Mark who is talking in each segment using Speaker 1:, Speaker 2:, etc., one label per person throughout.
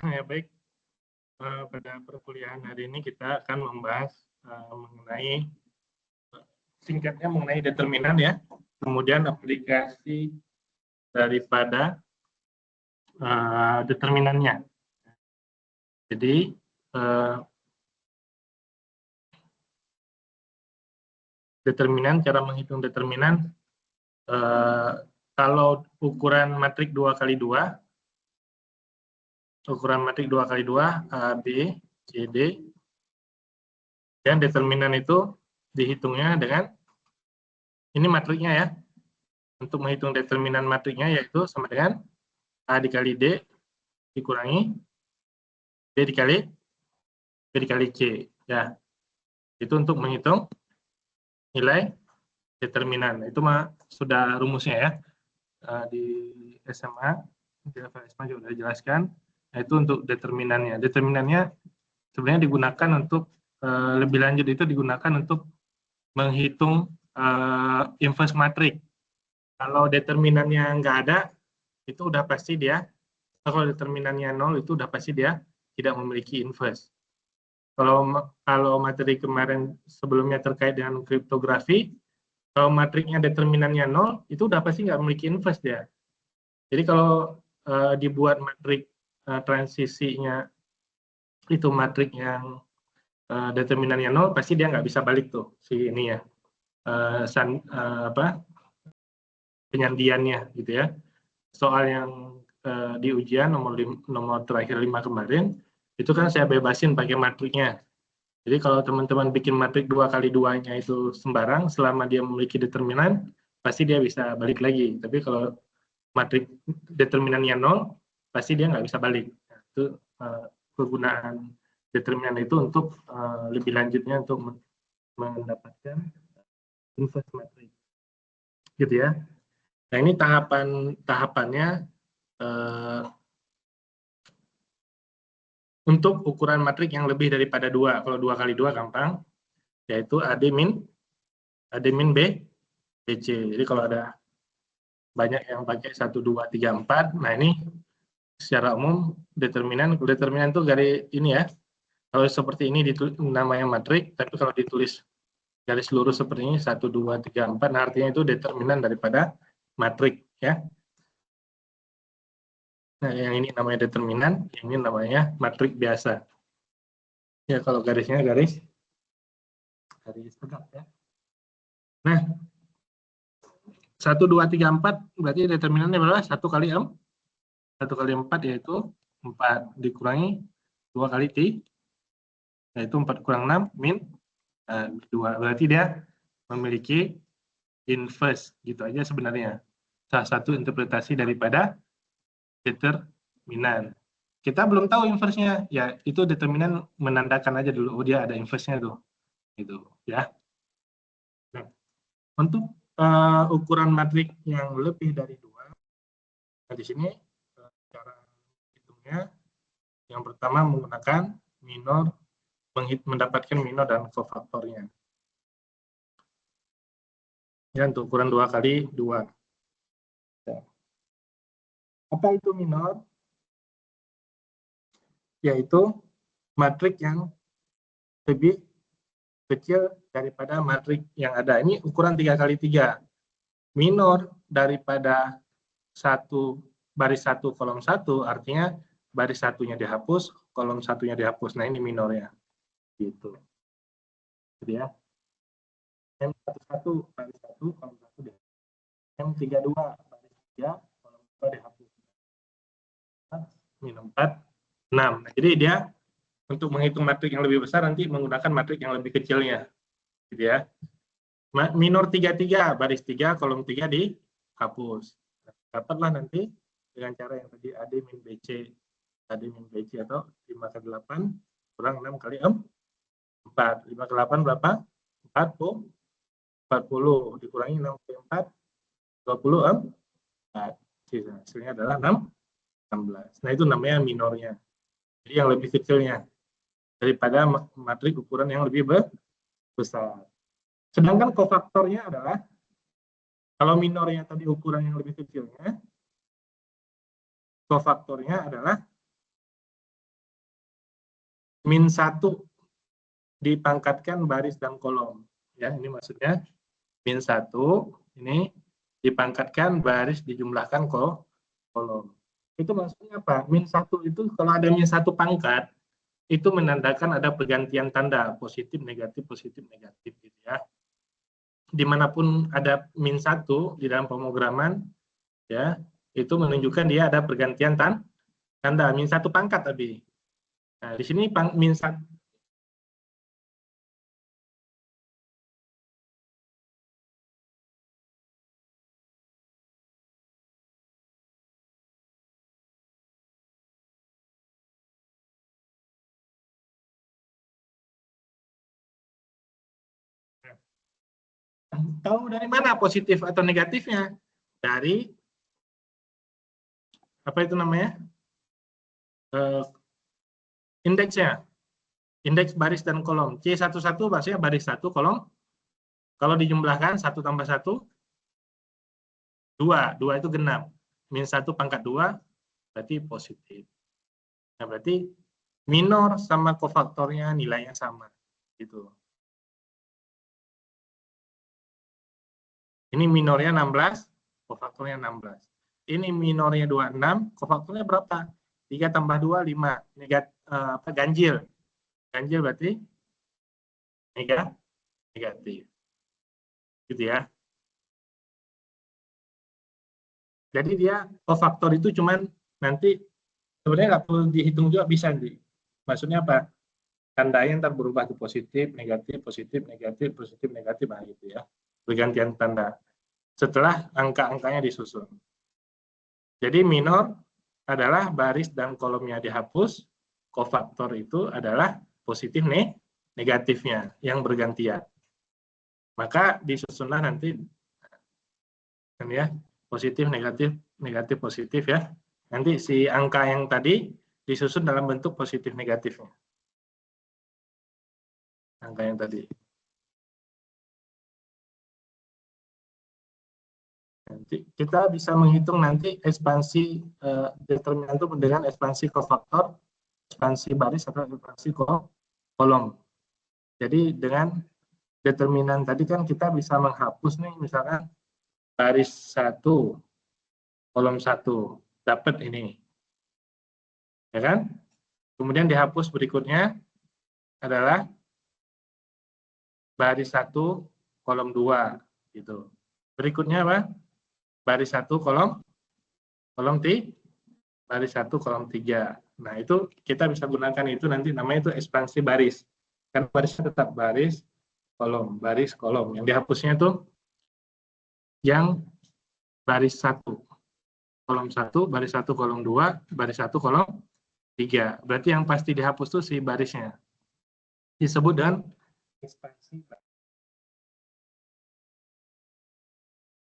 Speaker 1: Ya baik, pada perkuliahan hari ini kita akan membahas mengenai singkatnya mengenai determinan ya, kemudian aplikasi daripada determinannya. Jadi determinan, cara menghitung determinan, kalau ukuran matrik 2x2, ukuran matrik 2x2 A, B, C, D, dan determinan itu dihitungnya dengan ini matriknya ya. Untuk menghitung determinan matriknya yaitu sama dengan A dikali D dikurangi B dikali C. Ya, itu untuk menghitung nilai determinan. Itu mah sudah rumusnya ya. Di SMA, di level SMA juga sudah dijelaskan. Nah, itu untuk determinannya. Determinannya sebenarnya digunakan untuk lebih lanjut itu digunakan untuk menghitung inverse matrik. Kalau determinannya nggak ada, itu udah pasti dia, kalau determinannya 0, itu udah pasti dia tidak memiliki inverse. Kalau materi kemarin sebelumnya terkait dengan kriptografi, kalau matriknya determinannya 0, itu udah pasti nggak memiliki inverse dia. Jadi kalau dibuat matrik transisinya itu matrik yang determinannya 0, pasti dia nggak bisa balik tuh si ini ya, penyandiannya gitu ya. Soal yang di ujian nomor terakhir 5 kemarin, itu kan saya bebasin pakai matriknya. Jadi kalau teman-teman bikin matrik 2x2-nya itu sembarang, selama dia memiliki determinan, pasti dia bisa balik lagi. Tapi kalau matrik determinannya 0, pasti dia nggak bisa balik. Nah, itu kegunaan determinan itu untuk lebih lanjutnya untuk mendapatkan inverse matrik. Gitu ya. Nah, ini tahapannya untuk ukuran matrik yang lebih daripada 2. Kalau 2x2 gampang, yaitu AD min B, BC. Jadi kalau ada banyak yang pakai 1, 2, 3, 4, nah ini secara umum determinan itu garis ini ya. Kalau seperti ini ditulis namanya matrik, tapi kalau ditulis garis lurus seperti ini 1, 2, 3, 4, nah artinya itu determinan daripada matrik ya. Nah, yang ini namanya determinan, yang ini namanya matrik biasa. Ya, kalau garisnya garis tegak ya. Nah, 1, 2, 3, 4 berarti determinannya berapa? 1 kali 4 yaitu 4 dikurangi 2 kali T, yaitu 4 kurang 6 min 2. Berarti dia memiliki inverse, gitu aja sebenarnya. Salah satu interpretasi daripada determinan. Kita belum tahu inverse-nya, ya itu determinan menandakan aja dulu, oh dia ada inverse-nya tuh, gitu ya. Nah, untuk ukuran matrik yang lebih dari 2, nah di sini cara hitungnya, yang pertama menggunakan minor, mendapatkan minor dan kofaktornya. Ya, untuk ukuran 2x2. Ya. Apa itu minor? Yaitu matrik yang lebih kecil daripada matrik yang ada. Ini ukuran 3x3. Minor daripada baris 1 kolom 1, artinya baris satunya dihapus, kolom satunya dihapus. Nah, ini minornya. Gitu. Jadi ya. M11 baris 1 kolom 1 dihapus. M32 baris 3 kolom 2 dihapus. Min 4, 6. Nah, jadi dia untuk menghitung matrik yang lebih besar nanti menggunakan matrik yang lebih kecilnya. Gitu ya. Minor 33 baris 3 kolom 3 dihapus. Dapatlah nanti dengan cara yang tadi AD min BC atau 5 ke 8 kurang 6 kali 4. 5 ke 8 berapa? 40 dikurangi 6 kali 4, 24. Hasilnya adalah 16. Nah, itu namanya minornya. Jadi yang lebih kecilnya daripada matrik ukuran yang lebih besar. Sedangkan kofaktornya adalah, kalau minornya tadi ukuran yang lebih kecilnya, kofaktornya adalah min 1 dipangkatkan baris dan kolom. Ya, ini maksudnya min 1 ini dipangkatkan baris dijumlahkan kolom. Itu maksudnya apa? Min 1 itu kalau ada min 1 pangkat, itu menandakan ada pergantian tanda, positif, negatif, gitu ya. Dimanapun ada min 1 di dalam pemrograman, ya, itu menunjukkan dia ada pergantian tanda, min 1 pangkat tadi. Nah, di sini min 1. Tahu dari mana positif atau negatifnya? Dari apa itu namanya? Indeksnya. Indeks baris dan kolom. C11 maksudnya baris 1 kolom. Kalau dijumlahkan 1 tambah 1 2 itu genap. Min 1 pangkat 2 berarti positif. Nah, berarti minor sama kofaktornya nilainya sama gitu. Ini minornya 16, kofaktornya 16. Ini minornya 26, kofaktornya berapa? 3 tambah 2, 5. Ganjil. Ganjil berarti negatif. Gitu ya. Jadi dia kofaktor itu cuman nanti sebenarnya nggak perlu dihitung juga bisa nih. Maksudnya apa? Tandanya ntar berubah ke positif, negatif, positif, negatif, positif, negatif, nah gitu ya. Pergantian tanda. Setelah angka-angkanya disusun. Jadi minor adalah baris dan kolomnya dihapus, kofaktor itu adalah positif negatifnya yang bergantian. Maka disusunlah nanti kan ya, positif, negatif, negatif, positif ya. Nanti si angka yang tadi disusun dalam bentuk positif negatifnya. Angka yang tadi. Nanti kita bisa menghitung nanti ekspansi determinan itu dengan ekspansi kofaktor, ekspansi baris atau ekspansi kolom. Jadi dengan determinan tadi kan kita bisa menghapus nih misalkan baris 1, kolom 1, dapat ini. Ya kan? Kemudian dihapus berikutnya adalah baris 1, kolom 2 gitu. Berikutnya apa? Baris 1, kolom baris 1, kolom 3. Nah, itu kita bisa gunakan itu nanti namanya itu ekspansi baris. Kan barisnya tetap baris, kolom. Yang dihapusnya itu yang baris 1, kolom 1, baris 1, kolom 2, baris 1, kolom 3. Berarti yang pasti dihapus itu si barisnya. Disebut dengan ekspansi baris.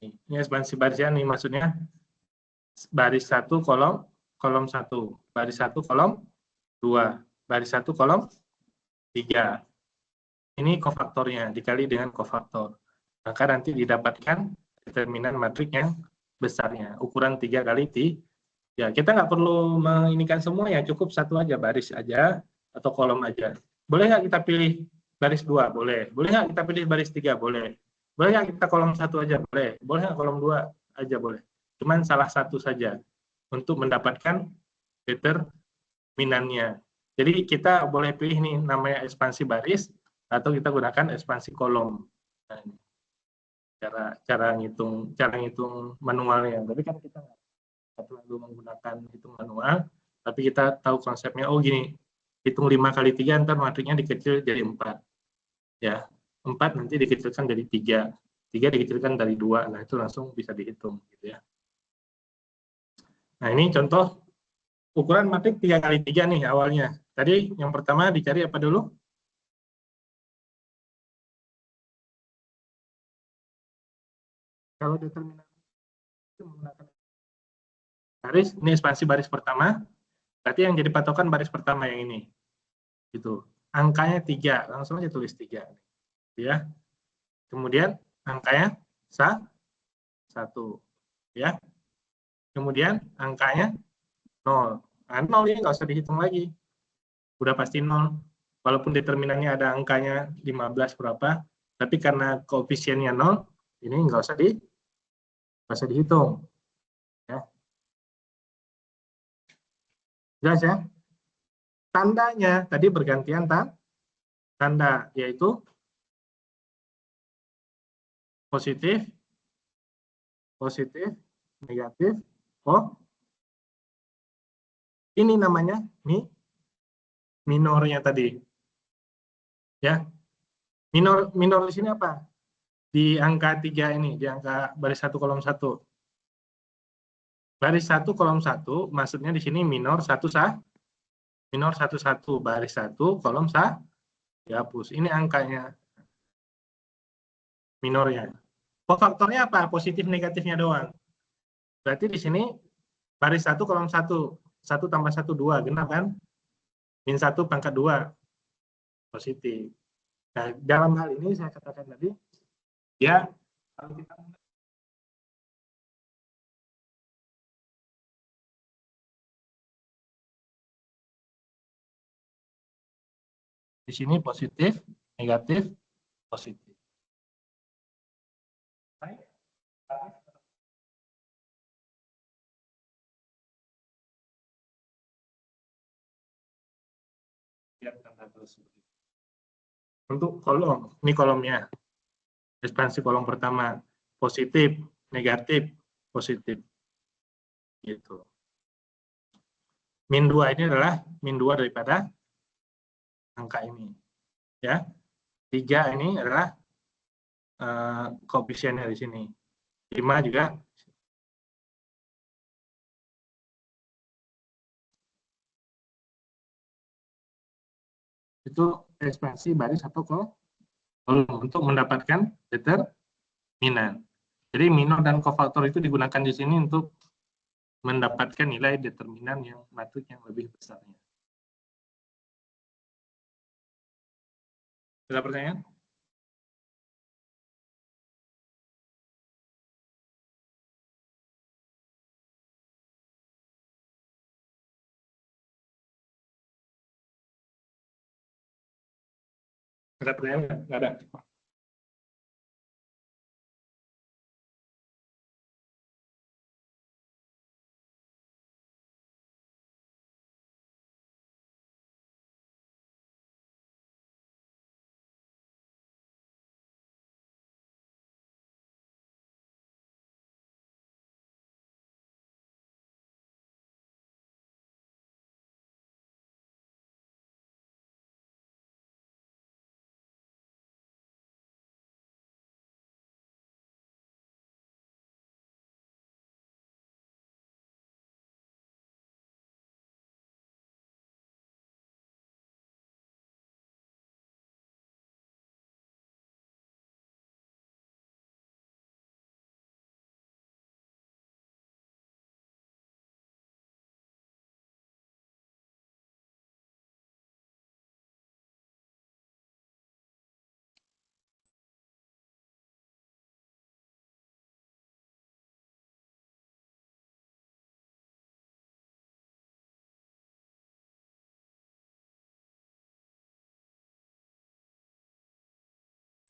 Speaker 1: Ini ekspansi barisnya nih maksudnya baris 1, kolom 1, baris 1, kolom 2, baris 1, kolom 3. Ini kofaktornya dikali dengan kofaktor. Maka nanti didapatkan determinan matrik yang besarnya. Ukuran 3 kali T. Ya, kita nggak perlu menginikan semua ya, cukup satu aja, baris aja atau kolom aja. Boleh nggak kita pilih baris 2? Boleh. Boleh nggak kita pilih baris 3? Boleh. Boleh nggak kita kolom 1 aja? Boleh. Boleh nggak kolom 2 aja? Boleh. Cuman salah satu saja untuk mendapatkan determinannya. Jadi kita boleh pilih nih namanya ekspansi baris atau kita gunakan ekspansi kolom. Nah, cara ngitung manualnya. Tapi kan kita nggak perlu menggunakan hitung manual, tapi kita tahu konsepnya. Oh gini, hitung 5 kali 3 ntar matriknya dikecil jadi 4. Ya, 4 nanti dikecilkan dari 3. 3 dikecilkan dari 2. Nah, itu langsung bisa dihitung gitu ya. Nah, ini contoh ukuran matrik 3 kali 3 nih awalnya. Tadi yang pertama dicari apa dulu? Kalau determinan itu menggunakan baris, ini ekspansi baris pertama, berarti yang jadi patokan baris pertama yang ini. Gitu. Angkanya 3, langsung aja tulis 3. Ya. Kemudian angkanya 1. Ya. Kemudian angkanya 0. Nah, 0 ini nggak usah dihitung lagi. udah pasti 0. Walaupun determinannya ada angkanya 15 berapa, tapi karena koefisiennya 0, ini nggak usah dihitung. Ya. Jelas ya? Tandanya tadi bergantian tanda, yaitu positif, negatif. Oh, ini namanya minornya tadi. Ya, minor di sini apa? Di angka 3 ini, di angka baris 1 kolom 1. Baris 1 kolom 1 maksudnya di sini minor 1 1 baris 1 kolom dihapus. Ini angkanya minornya. Kofaktornya apa? Positif negatifnya doang. Berarti di sini baris 1 kolom 1. 1 tambah 1 2, genap kan? Min 1 pangkat 2 positif. Nah, dalam hal ini saya katakan tadi, ya kalau kita di sini positif, negatif, positif. Untuk kolom, ini kolomnya. Ekspansi kolom pertama, positif, negatif, positif. Gitu. Min 2 ini adalah min 2 daripada angka ini. Ya. 3 ini adalah koefisiennya di sini. 5 juga itu ekspansi baris atau kolom untuk mendapatkan determinan. Jadi minor dan kofaktor itu digunakan di sini untuk mendapatkan nilai determinan yang matrik yang lebih besarnya. Ada pertanyaan? Ada pertanyaan? Nggak ada.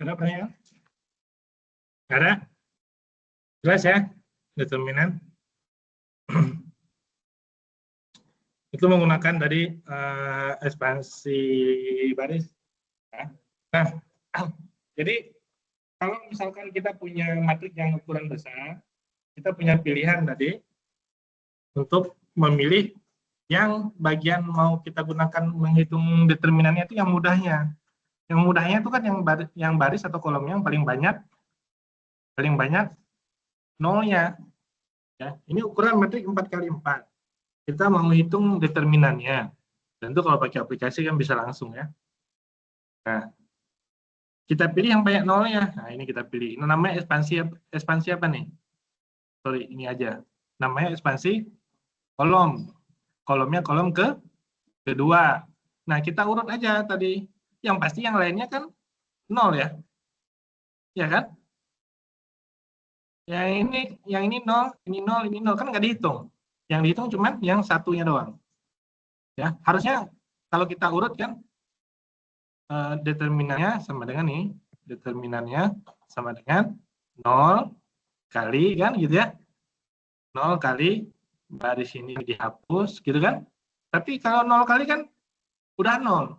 Speaker 1: Ada pertanyaan? Nggak ada? Jelas ya? Determinan. Itu menggunakan dari ekspansi baris. Nah, jadi kalau misalkan kita punya matrik yang ukuran besar, kita punya pilihan tadi untuk memilih yang bagian mau kita gunakan menghitung determinannya itu yang mudahnya. Yang mudahnya itu kan yang baris atau kolomnya yang paling banyak nolnya. Ya, ini ukuran matrik 4x4. Kita mau menghitung determinannya. Tentu kalau pakai aplikasi kan bisa langsung ya. Nah, kita pilih yang banyak nolnya. Nah, ini kita pilih. Ini namanya ekspansi apa nih? Sorry, ini aja. Namanya ekspansi kolom. Kolomnya kolom kedua. Nah, kita urut aja tadi. Yang pasti yang lainnya kan 0 ya. Ya kan? Yang ini 0, ini 0, ini 0 kan nggak dihitung. Yang dihitung cuma yang satunya doang. Ya, harusnya kalau kita urut kan determinannya sama dengan nih, determinannya sama dengan 0 kali kan gitu ya. 0 kali baris ini dihapus gitu kan. Tapi kalau 0 kali kan udah 0.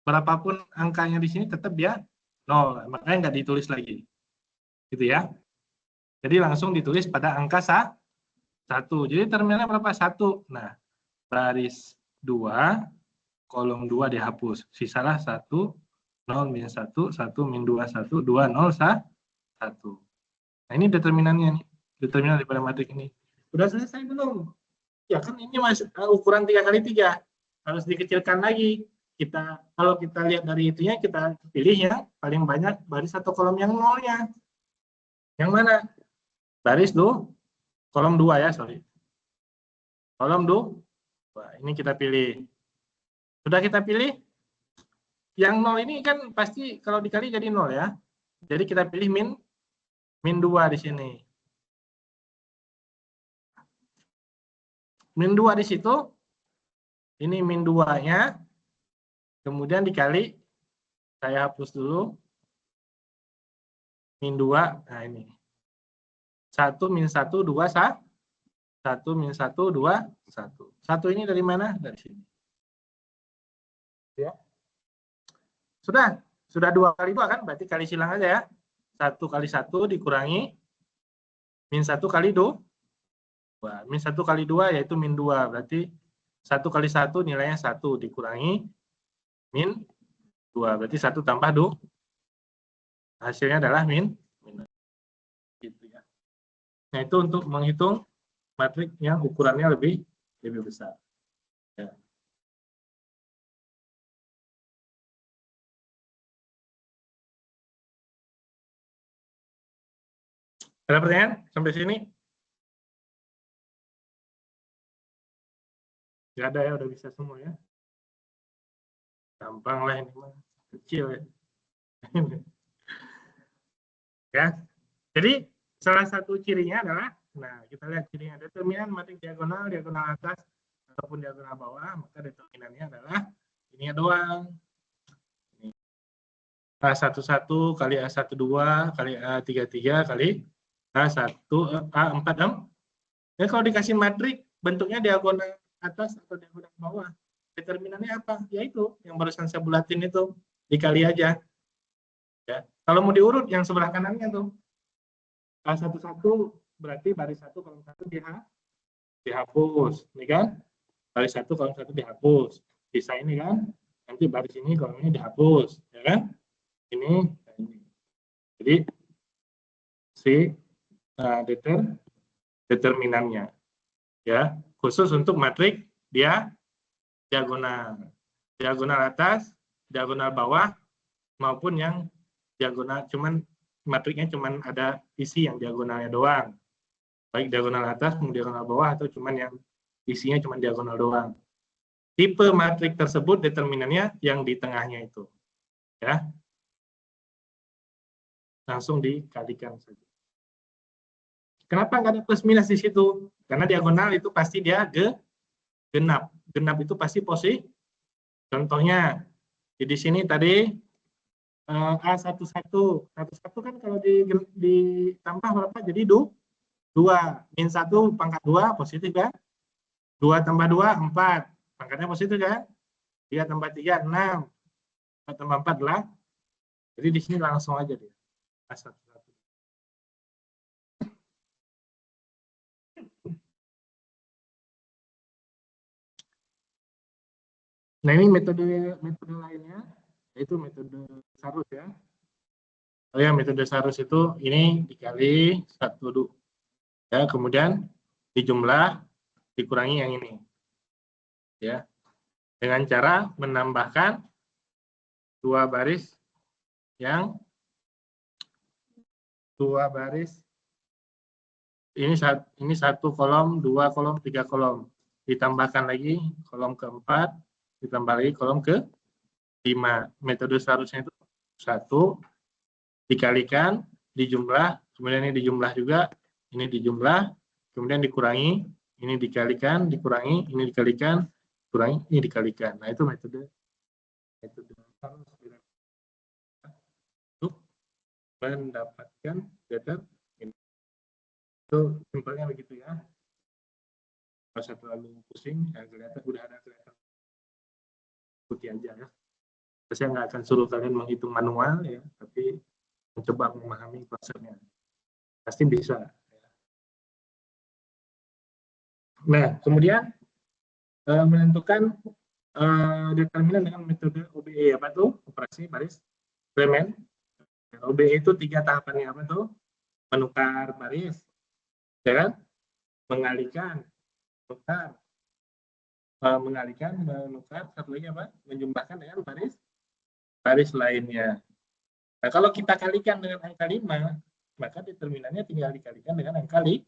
Speaker 1: Berapapun angkanya di sini tetap dia 0, makanya nggak ditulis lagi. Gitu ya. Jadi langsung ditulis pada angka 1. Jadi terminalnya berapa? 1. Nah, baris 2, kolom 2 dihapus. Sisalah 1, 0, min 1, 1, min 2, 1, 2, 0, 1. Nah, ini determinannya nih. Determinan daripada matrik ini. Udah selesai belum? Ya kan ini masih ukuran 3 kali 3. Harus dikecilkan lagi. Kalau kita lihat dari itunya, kita pilih yang paling banyak baris atau kolom yang nolnya. Yang mana? Baris kolom 2 ya, sorry. Kolom 2. Ini kita pilih. Sudah kita pilih? Yang 0 ini kan pasti kalau dikali jadi 0 ya. Jadi kita pilih min 2 di sini. Min 2 di situ. Ini min 2-nya. Kemudian dikali, saya hapus dulu. Min 2, nah ini. 1 min 1, 2, 1 min 1, 2, 1. 1 ini dari mana? Dari sini. Ya. Sudah 2 kali 2 kan? Berarti kali silang aja ya. 1 kali 1 dikurangi min 1 kali 2. Min 1 kali 2 yaitu min 2. Berarti 1 kali 1 nilainya 1 dikurangi min 2. Berarti 1 tambah 2. Hasilnya adalah min. Gitu ya. Nah, itu untuk menghitung matrik yang ukurannya lebih besar. Ya. Ada pertanyaan sampai sini? Nggak ada ya, udah bisa semua ya. Gampang lah ini mah, kecil ya. Ya. Jadi salah satu cirinya adalah, nah kita lihat cirinya determinan matrik diagonal atas ataupun diagonal bawah, maka determinannya adalah ini doang. A11 kali A12 kali A33 kali A4. Ya, kalau dikasih matrik bentuknya diagonal atas atau diagonal bawah, determinannya apa? Yaitu yang barusan saya bulatin itu, dikali aja. Ya. Kalau mau diurut yang sebelah kanannya tuh, A11 berarti baris 1 kolom 1 dihapus. Ini kan? Baris 1 kolom 1 dihapus. Sisa ini kan? Nanti baris ini kolom ini dihapus. Ya kan? Ini. Jadi, si determinannya. Ya, khusus untuk matrik diagonal atas, diagonal bawah, maupun yang diagonal, cuman matriknya cuman ada isi yang diagonalnya doang, baik diagonal atas maupun diagonal bawah, atau cuman yang isinya cuman diagonal doang. Tipe matrik tersebut determinannya yang di tengahnya itu, ya, langsung dikalikan saja. Kenapa nggak ada plus minus di situ? Karena diagonal itu pasti dia genap. Genap itu pasti posisi. Contohnya di sini tadi A11 kan kalau ditambah berapa? Jadi 2. Min 1 pangkat 2 positif kan? 2 tambah 2 4. Pangkatnya positif kan? 3 tambah 3 6. 4 tambah 4 lah. Jadi di sini langsung aja dia. A11. Nah, ini metode lainnya, yaitu metode Sarus ya. Oh ya, metode Sarus itu ini dikali 1 ya, kemudian dijumlah dikurangi yang ini. Ya. Dengan cara menambahkan 2 baris ini 1 kolom, 2 kolom, 3 kolom. Ditambahkan lagi kolom keempat, ditambah lagi kolom ke-5. Metode Sarusnya itu 1 dikalikan, dijumlah, kemudian ini dijumlah juga, ini dijumlah, kemudian dikurangi, ini dikalikan, dikurangi, ini dikalikan, kurangi ini dikalikan. Nah, itu metode untuk mendapatkan determinan. Itu simpelnya begitu ya. Kalau saya terlalu pusing, ya kelihatan udah ada kelihatan putih aja ya. Saya nggak akan suruh kalian menghitung manual ya, tapi mencoba memahami konsepnya. Pasti bisa. Nah, kemudian menentukan determinan dengan metode OBE, apa tuh? Operasi baris elemen. OBE itu 3 tahapannya, apa tuh? Menukar baris, ya kan? Mengalihkan, menukar, satu lagi apa? Menjumlahkan dengan baris lainnya. Nah, kalau kita kalikan dengan angka 5, maka determinannya tinggal dikalikan dengan angka 5.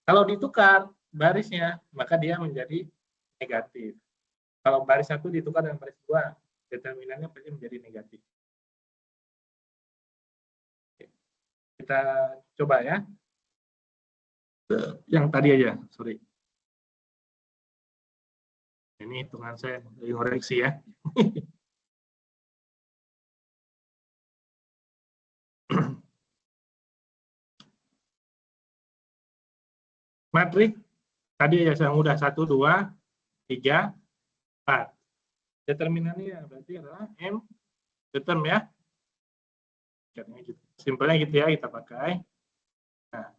Speaker 1: Kalau ditukar barisnya, maka dia menjadi negatif. Kalau baris 1 ditukar dengan baris 2, determinannya pasti menjadi negatif. Kita coba ya. Yang tadi aja, sorry. Ini hitungan saya dari koreksi ya. Matrik tadi ya yang udah 1, 2, 3, 4. Determinannya berarti adalah M determ ya. Simpelnya gitu ya kita pakai. Nah,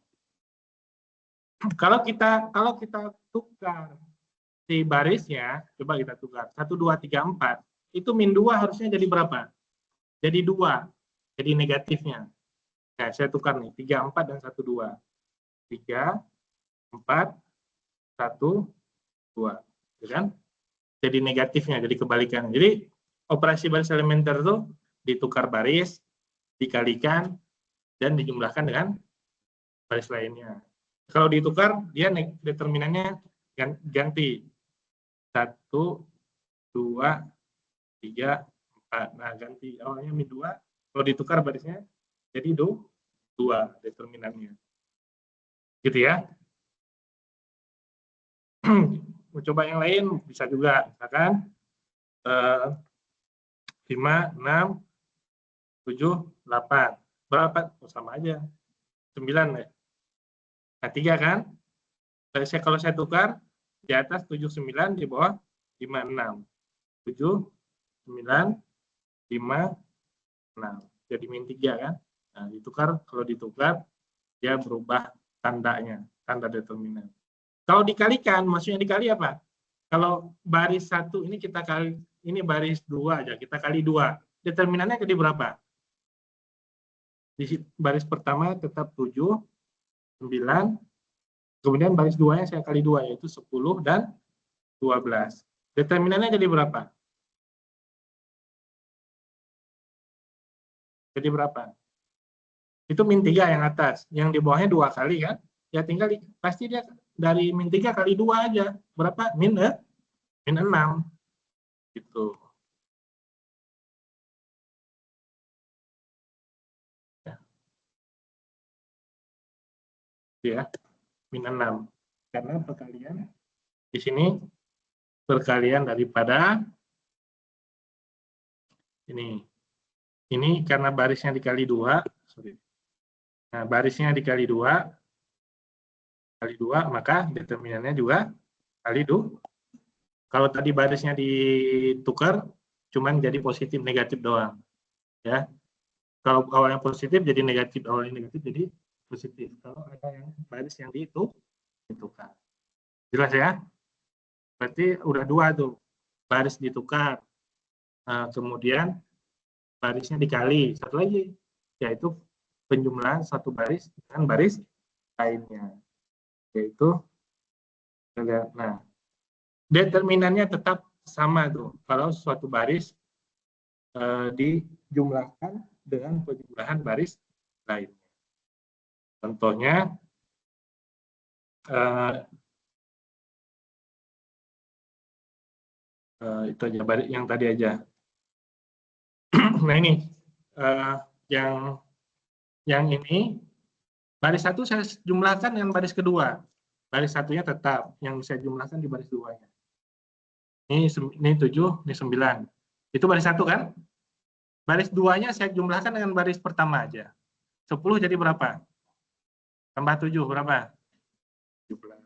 Speaker 1: kalau kita tukar si barisnya, coba kita tukar 1, 2, 3, 4. Itu min 2 harusnya jadi berapa? Jadi 2. Jadi negatifnya. Nah, saya tukar nih 3, 4 dan 1, 2. 3, 4, 1, 2. Ya kan? Jadi negatifnya, jadi kebalikan. Jadi operasi baris elementer itu ditukar baris, dikalikan, dan dijumlahkan dengan baris lainnya. Kalau ditukar, dia determinannya ganti. 1, 2, 3, 4. Nah, ganti. Awalnya min 2. Kalau ditukar barisnya, jadi 2 determinannya. Gitu ya. Mau coba yang lain, bisa juga. Misalkan 5, 6, 7, 8. Berapa? Oh, sama aja. 9 ya. Nah, 3 kan? Kalau saya tukar, di atas 79, di bawah 56. 7, 9, 5, 6. Jadi min 3 kan? Nah, ditukar, kalau ditukar, dia berubah tandanya, tanda determinan. Kalau dikalikan, maksudnya dikali apa? Kalau baris 1 ini kita kali, ini baris 2 aja, kita kali 2. Determinannya jadi berapa? Di baris pertama tetap 7, 9, kemudian baris 2-nya saya kali 2, yaitu 10 dan 12. Determinannya jadi berapa? Jadi berapa? Itu min 3 yang atas, yang di bawahnya 2 kali kan? Ya tinggal, pasti dia dari min 3 kali 2 aja. Berapa? Min 6. Gitu. Ya, min 6. Karena perkalian di sini perkalian daripada ini. Ini karena barisnya dikali 2, sorry. Nah, barisnya dikali 2, maka determinannya juga kali 2. Kalau tadi barisnya ditukar, cuman jadi positif negatif doang. Ya. Kalau awalnya positif jadi negatif, awalnya negatif jadi positif. Kalau ada yang baris yang ditukar. Jelas ya? Berarti udah 2 tuh. Baris ditukar. Kemudian barisnya dikali. Satu lagi, yaitu penjumlahan satu baris dengan baris lainnya. Yaitu, nah, determinannya tetap sama tuh. Kalau suatu baris dijumlahkan dengan penjumlahan baris lainnya. Contohnya, itu aja, baris yang tadi aja. Nah ini, yang ini, baris 1 saya jumlahkan dengan baris kedua. Baris 1-nya tetap, yang saya jumlahkan di baris 2-nya. Ini 7, ini 9. Itu baris 1 kan? Baris 2-nya saya jumlahkan dengan baris pertama aja. 10 jadi berapa? Tambah 7 berapa? 17.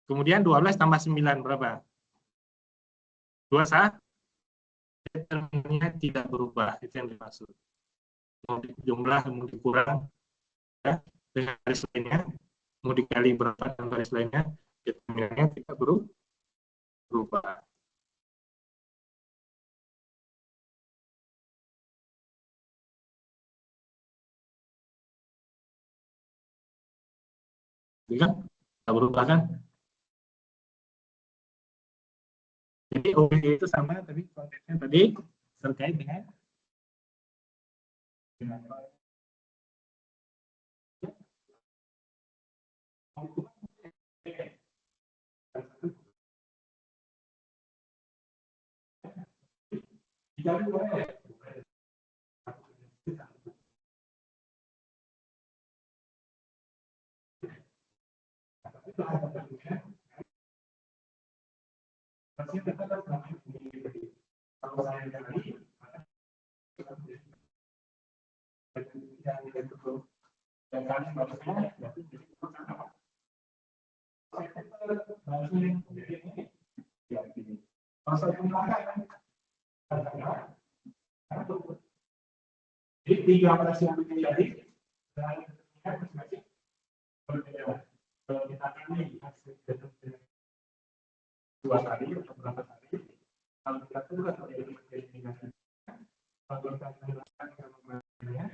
Speaker 1: Kemudian 12 tambah 9 berapa? 21. Determinannya tidak berubah, itu yang dimaksud. Mau dijumlah, mau dikurang, ya, dengan baris lainnya, mau dikali berapa dengan baris lainnya, determinannya tidak berubah. Jadi kan, tidak berubah kan? Jadi OBD itu sama, tapi konteksnya tadi terkait dengan jadi 3 operasi yang terjadi kalau kita kali dua kali atau berapa kali, kalau kita tunggu menjadi negatif, kalau kita menggunakan kemampuannya,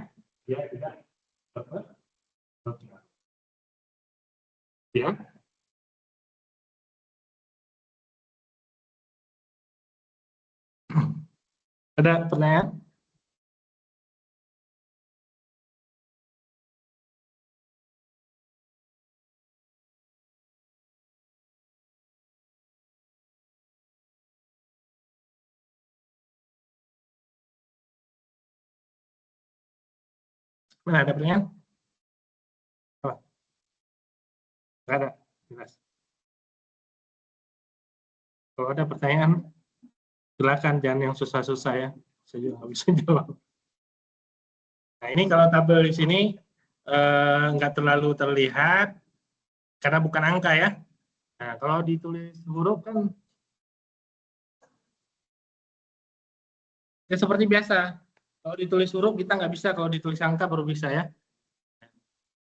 Speaker 1: dia tidak dapat berubah. Ya. Ada pertanyaan? Mana ada pertanyaan? Oh, nggak ada. Jelas. Kalau ada pertanyaan, silakan, jangan yang susah-susah ya. Saya juga nggak bisa jawab. Nah, ini kalau tabel di sini nggak terlalu terlihat karena bukan angka ya. Nah, kalau ditulis huruf kan ya seperti biasa. Kalau ditulis huruf kita nggak bisa, kalau ditulis angka baru bisa ya.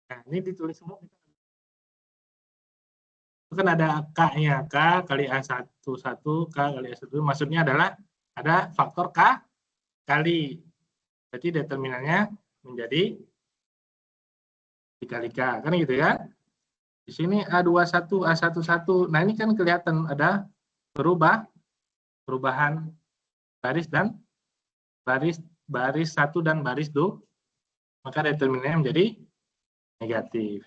Speaker 1: Nah, ini ditulis huruf itu kan ada K-nya, K kali A11, K kali A1, maksudnya adalah ada faktor K kali. Jadi determinannya menjadi dikali K, kan gitu ya. Di sini A21, A11. Nah, ini kan kelihatan ada perubahan baris dan baris 1 dan baris 2, maka determinannya menjadi negatif.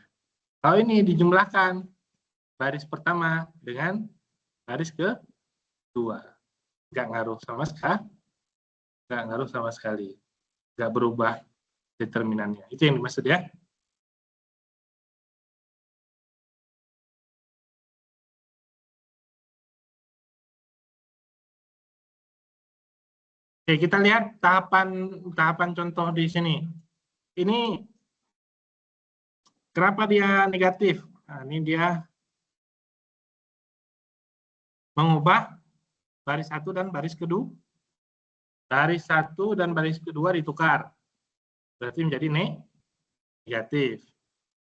Speaker 1: Kalau ini dijumlahkan baris pertama dengan baris kedua, nggak ngaruh sama sekali, nggak berubah determinannya. Itu yang dimaksud ya. Oke, kita lihat tahapan contoh di sini. Ini kenapa dia negatif? Nah, ini dia mengubah baris 1 dan baris kedua. Baris 1 dan baris kedua ditukar. Berarti menjadi negatif.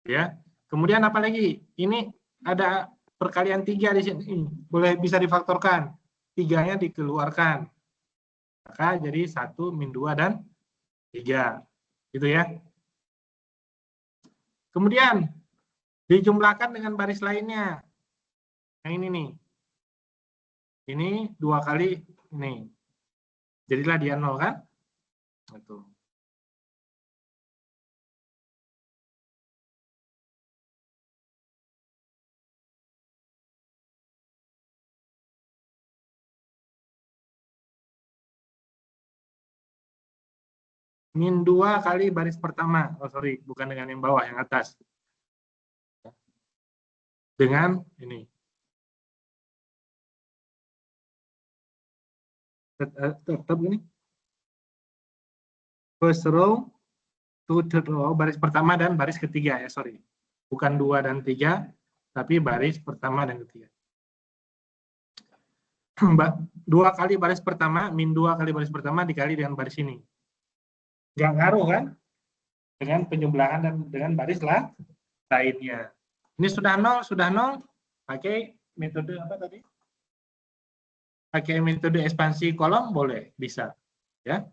Speaker 1: Ya. Kemudian apa lagi? Ini ada perkalian 3 di sini. Boleh bisa difaktorkan. 3-nya dikeluarkan. Maka jadi 1, min 2, dan 3. Gitu ya. Kemudian dijumlahkan dengan baris lainnya. Yang ini nih. Ini 2 kali ini. Jadilah dia 0 kan? Itu. Min 2 kali baris pertama. Oh sorry, bukan dengan yang bawah, yang atas. Dengan ini. tetap ini. First row to third row, baris pertama dan baris ketiga ya, sorry. Bukan 2 dan 3, tapi baris pertama dan ketiga. 2 kali baris pertama, min 2 kali baris pertama dikali dengan baris ini. Nggak ngaruh kan? Dengan penjumlahan dan dengan baris lainnya. Ini sudah 0, pakai metode apa tadi? Pakai metode ekspansi kolom boleh, bisa. Ya.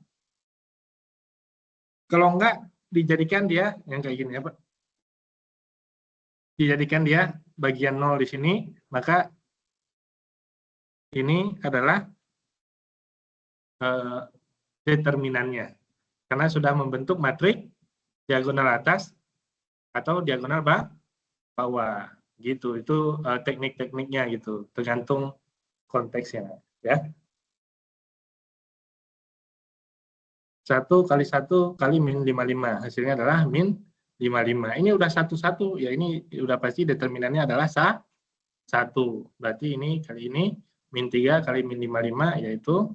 Speaker 1: Kalau enggak, dijadikan dia yang kayak gini ya, Pak. Dijadikan dia bagian 0 di sini, maka ini adalah determinannya. Karena sudah membentuk matriks diagonal atas atau diagonal bawah. Gitu, itu teknik-tekniknya gitu, tergantung konteksnya. Ya. 1 kali 1 kali min 55, hasilnya adalah min 55. Ini udah 1, ya ini udah pasti determinannya adalah 1. Berarti ini kali ini min 3 kali min 55 yaitu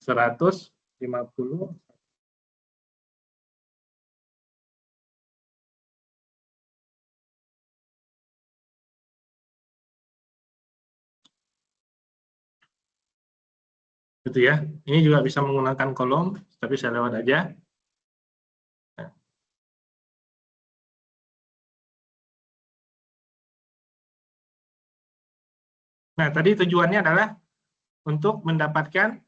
Speaker 1: 150. Gitu ya. Ini juga bisa menggunakan kolom, tapi saya lewat aja. Nah, tadi tujuannya adalah untuk mendapatkan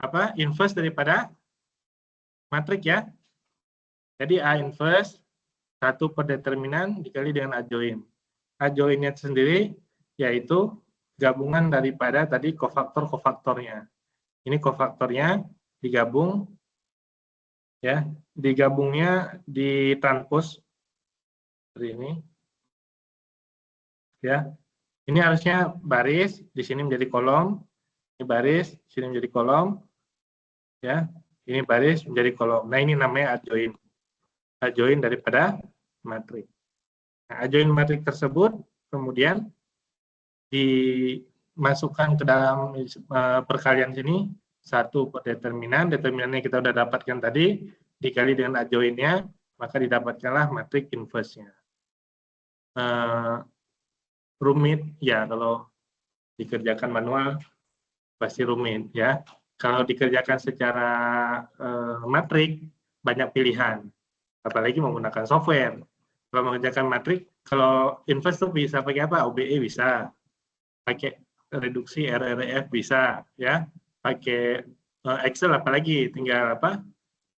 Speaker 1: apa? Inverse daripada matrik ya. Jadi A inverse 1 per determinan dikali dengan adjoint. Adjointnya sendiri yaitu gabungan daripada tadi kofaktor-kofaktornya. Ini kofaktornya digabung ya, digabungnya di transpose seperti ini. Ya. Ini harusnya baris, di sini menjadi kolom, ini baris, di sini menjadi kolom. Ya. Ini baris menjadi kolom. Nah, ini namanya adjoint. Adjoint daripada matrik. Nah, adjoint matrik tersebut kemudian dimasukkan ke dalam perkalian sini 1 per determinan, determinannya kita udah dapatkan tadi, dikali dengan adjointnya, maka didapatkanlah matrik inverse-nya. Rumit ya, kalau dikerjakan manual pasti rumit ya. Kalau dikerjakan secara matrik banyak pilihan, apalagi menggunakan software. Kalau mengerjakan matrik, kalau inverse tuh bisa pakai apa? OBE bisa, pakai reduksi RREF bisa ya, pakai Excel apalagi tinggal apa?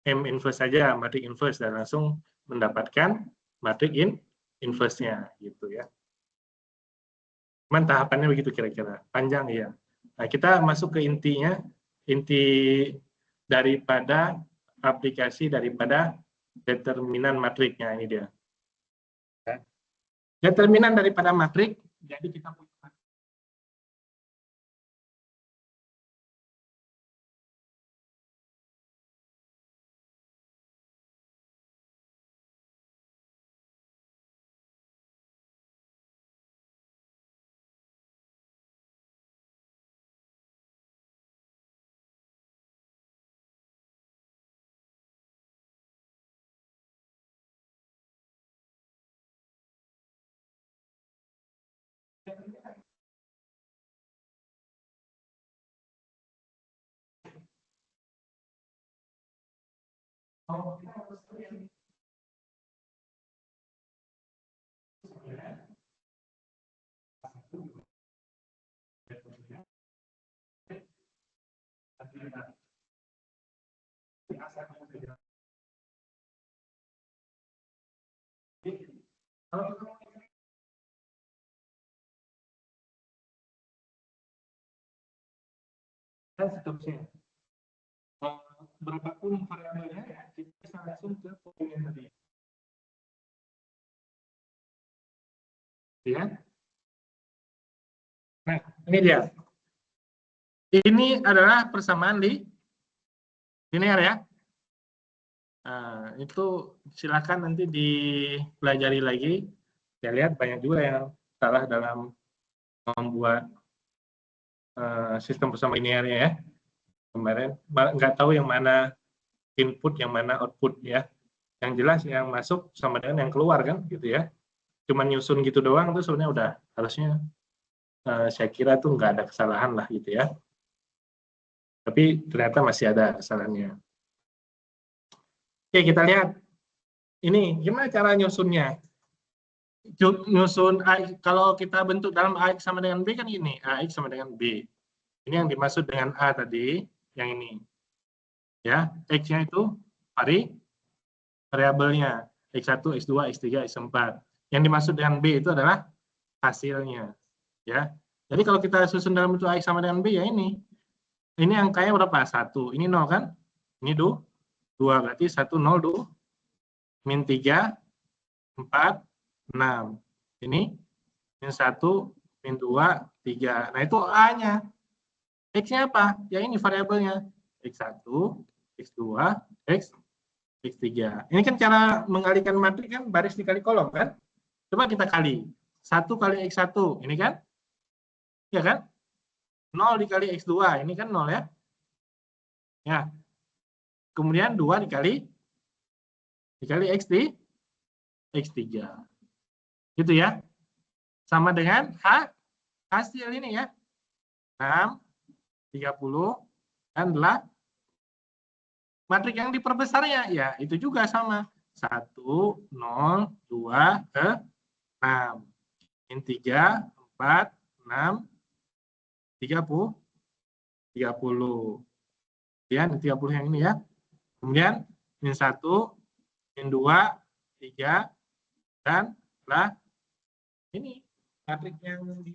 Speaker 1: M inverse saja, matrik inverse dan langsung mendapatkan matrik inverse-nya gitu ya. Cuman tahapannya begitu kira-kira, panjang ya. Nah, kita masuk ke intinya, inti daripada aplikasi daripada determinan matriknya ini dia. Determinan daripada matrik, jadi kita punya dan seterusnya. Berapapun variabelnya, kita bisa langsung ke poin yang tadi. Ya. Nah, ini dia. Ini adalah persamaan linear ya. Nah, itu silakan nanti dipelajari lagi. Saya lihat banyak juga yang salah dalam membuat sistem persamaan linearnya ya. Kemarin nggak tahu yang mana input, yang mana output ya. Yang jelas yang masuk sama dengan yang keluar kan, gitu ya. Cuman nyusun gitu doang tuh sebenarnya udah harusnya saya kira tuh nggak ada kesalahan lah gitu ya. Tapi ternyata masih ada kesalahannya. Oke, kita lihat. Ini gimana cara nyusunnya? Nyusun kalau kita bentuk dalam AX sama dengan B kan ini, AX sama dengan B. Ini yang dimaksud dengan A tadi, yang ini. Ya, X-nya itu variabelnya. X1, X2, X3, X4. Yang dimaksud dengan B itu adalah hasilnya. Ya. Jadi kalau kita susun dalam bentuk AX sama dengan B ya ini. Ini angkanya berapa? 1. Ini 0 kan? Ini 2. Berarti 1, 0, 2. Min 3, 4, 6. Ini min 1, min 2, 3. Nah, itu A-nya. X-nya apa? Ya ini variabelnya. X1, X2, X3. Ini kan cara menggalikan matrik kan baris dikali kolom kan? Coba kita kali. 1 kali X1, ini kan? Ya kan? 0 dikali X2, ini kan 0 ya? Ya. Kemudian 2 dikali X3. Gitu ya. Sama dengan hasil ini ya. 6, 30, dan 8. Matrik yang diperbesarnya ya itu juga sama. 1, 0, 2, 6. Min 3, 4, 6, 30. Kemudian 30 yang ini ya. Kemudian min 1, min 2, 3, dan lah ini matrik yang di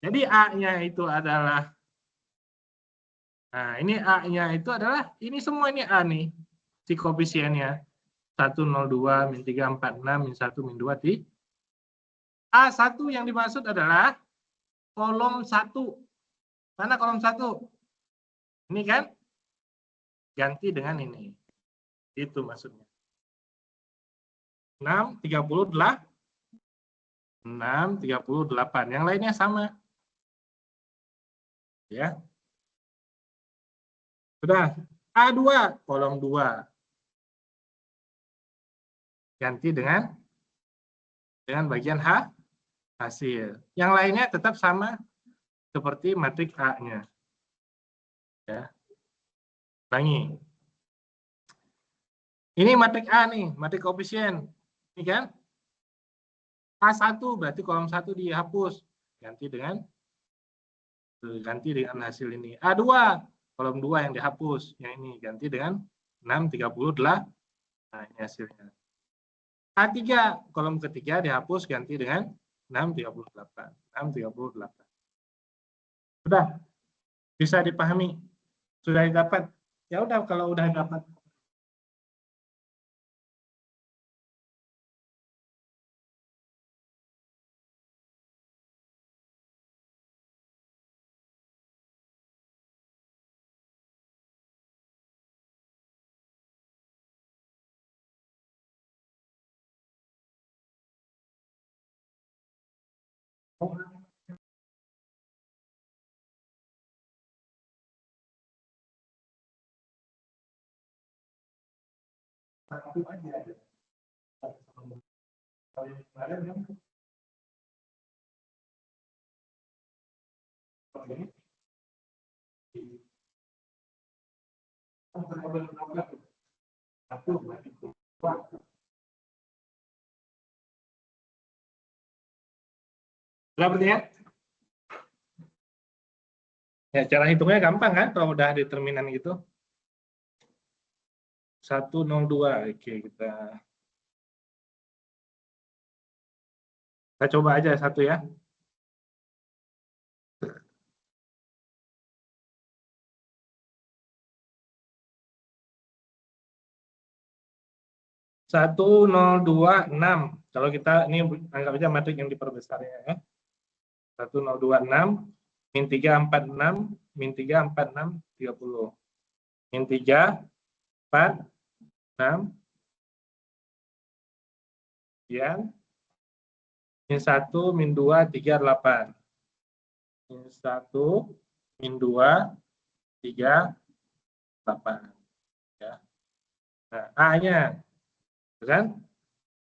Speaker 1: jadi A-nya itu adalah, nah ini A-nya itu adalah, ini semua ini A nih, si koefisiennya. 1, 0, 2, min 3, 4, 6, min 1, min 2, A1 yang dimaksud adalah kolom 1. Mana kolom 1? Ini kan? Ganti dengan ini. Itu maksudnya. 6, 38. 6, 38. Yang lainnya sama. Ya. Sudah. A2, kolom 2. Ganti dengan bagian hasil. Yang lainnya tetap sama seperti matrik A-nya. Ya. Ulangi. Ini matrik A nih, matrik koefisien. Ini kan? A1 berarti kolom 1 dihapus. Ganti dengan hasil ini. A2 kolom 2 yang dihapus. Yang ini ganti dengan 6, 38. Nah, ini hasilnya. A3 kolom ketiga dihapus ganti dengan 6, 38. 6, 38. Sudah bisa dipahami? Sudah didapat? Ya udah kalau udah dapat. Satu aja. Berapa ya? Ya, cara hitungnya gampang kan kalau udah determinan gitu. 102. Oke, kita coba aja satu ya. 1026. Kalau kita ini anggap aja matrik yang diperbesarnya ya. 1026 min 346 min 346 30. Min 3 4 6 sekian. Min 1 min 2 3 8. Min 1 min 2 3 8 ya. Nah, A-nya kan?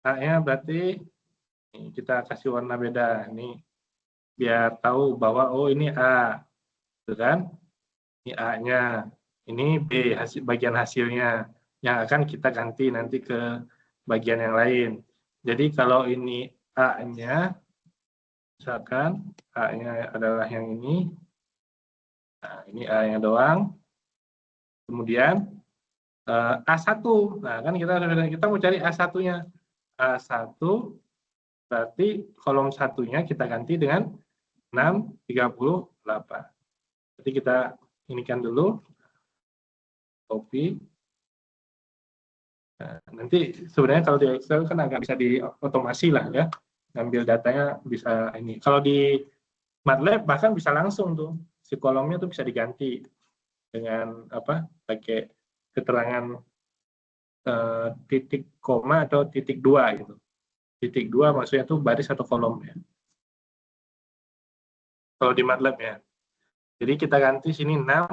Speaker 1: A-nya berarti ini kita kasih warna beda ini biar tahu bahwa oh ini A, kan? Ini A-nya, ini B bagian hasilnya yang akan kita ganti nanti ke bagian yang lain. Jadi kalau ini A-nya, misalkan A-nya adalah yang ini, nah ini A-nya doang. Kemudian A1, nah kan kita mau cari A1-nya. A1 berarti kolom satunya kita ganti dengan 638. Jadi kita inikan dulu, copy. Nah, nanti sebenarnya kalau di Excel kan agak bisa diotomasi lah ya, ngambil datanya bisa ini. Kalau di MATLAB bahkan bisa langsung tuh, si kolomnya tuh bisa diganti dengan apa? Pakai keterangan titik koma atau titik 2 gitu. Titik 2 maksudnya tuh baris atau kolom ya. Kalau di MATLAB ya. Jadi kita ganti sini 6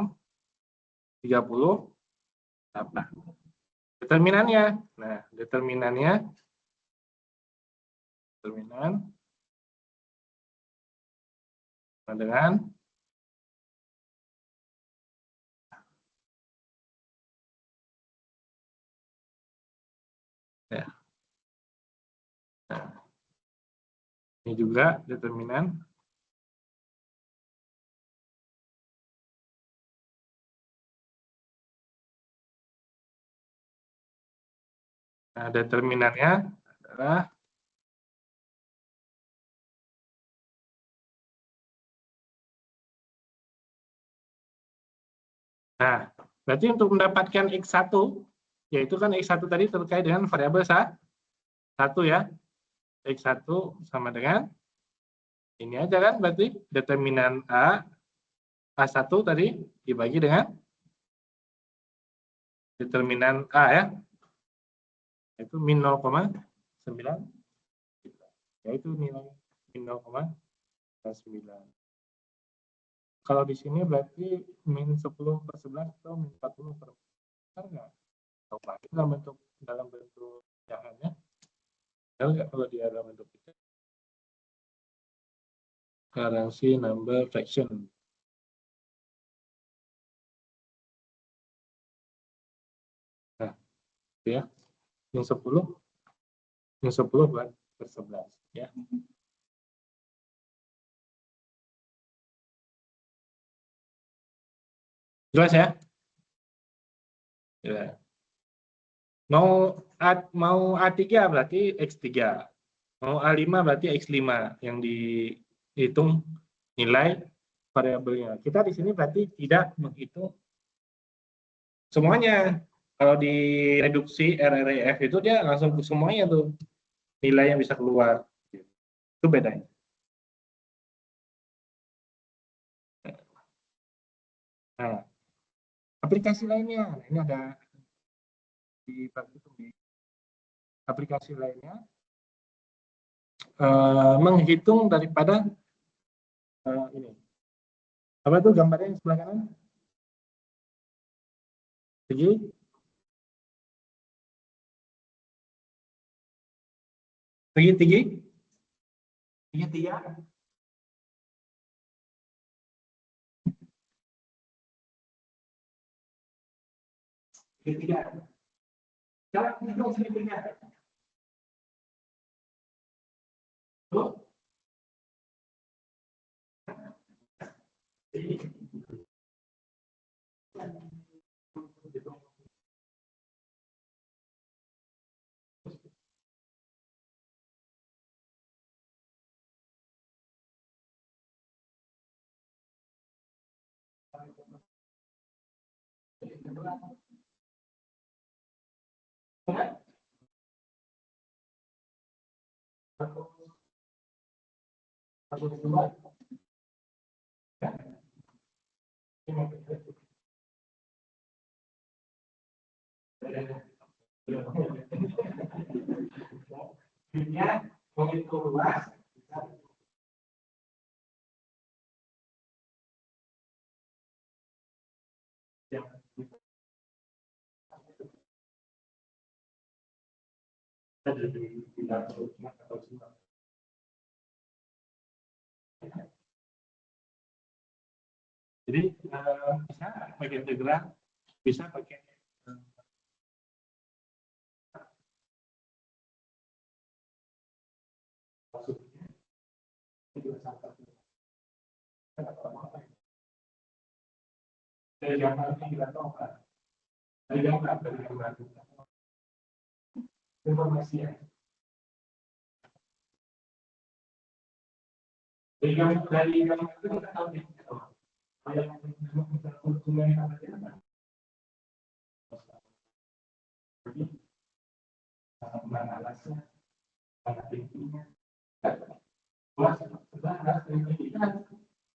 Speaker 1: 38. Determinannya. Nah, determinan dengan ya. Nah, ini juga determinan nah, determinannya adalah nah, berarti untuk mendapatkan X1 yaitu kan X1 tadi terkait dengan variabel 1 ya. X1 sama dengan ini aja kan berarti determinan A1 tadi dibagi dengan determinan A ya. Itu min 0,9 yaitu nilai min 0,9. Kalau di sini berarti min 10/11 atau min 40/11 nggak? Coba dalam bentuk jangannya. Tahu nggak kalau dia dalam bentuk itu? Currency number fraction. Nah, itu ya. Min 10 buat per 11 ya. Jelas ya? Ya. Mau A3 berarti X3. Mau A5 berarti X5 yang dihitung nilai variabelnya. Kita di sini berarti tidak menghitung semuanya. Kalau di reduksi RREF itu dia langsung semuanya tuh nilai yang bisa keluar. Itu bedanya. Nah, aplikasi lainnya, nah, ini ada di aplikasi lainnya menghitung daripada ini. Apa itu gambarnya yang sebelah kanan? Segi segitiga cara hitung segitiga tuh Jadi bisa pakai integral, bisa pakai informasi ya. Dari gambar itu kita tahu nih. Mana alasnya, mana tingginya.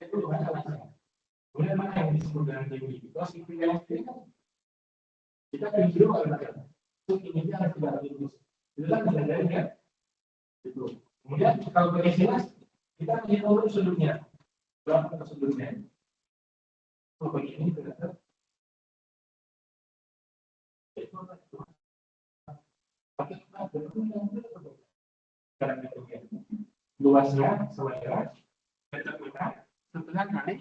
Speaker 1: Itu mana alasnya. Kemudian mana yang disebut dengan tinggi? Kalau tinggi yang tinggi kita tinggi dulu kalau tingginya harus tidak tinggi. Itu kan tidak dari kan? Itu. Kemudian kalau pakai silas kita hitung dulu sudutnya. Berapa sudutnya? Oh begini ternyata. Luasnya sama dengan determinan setengah kali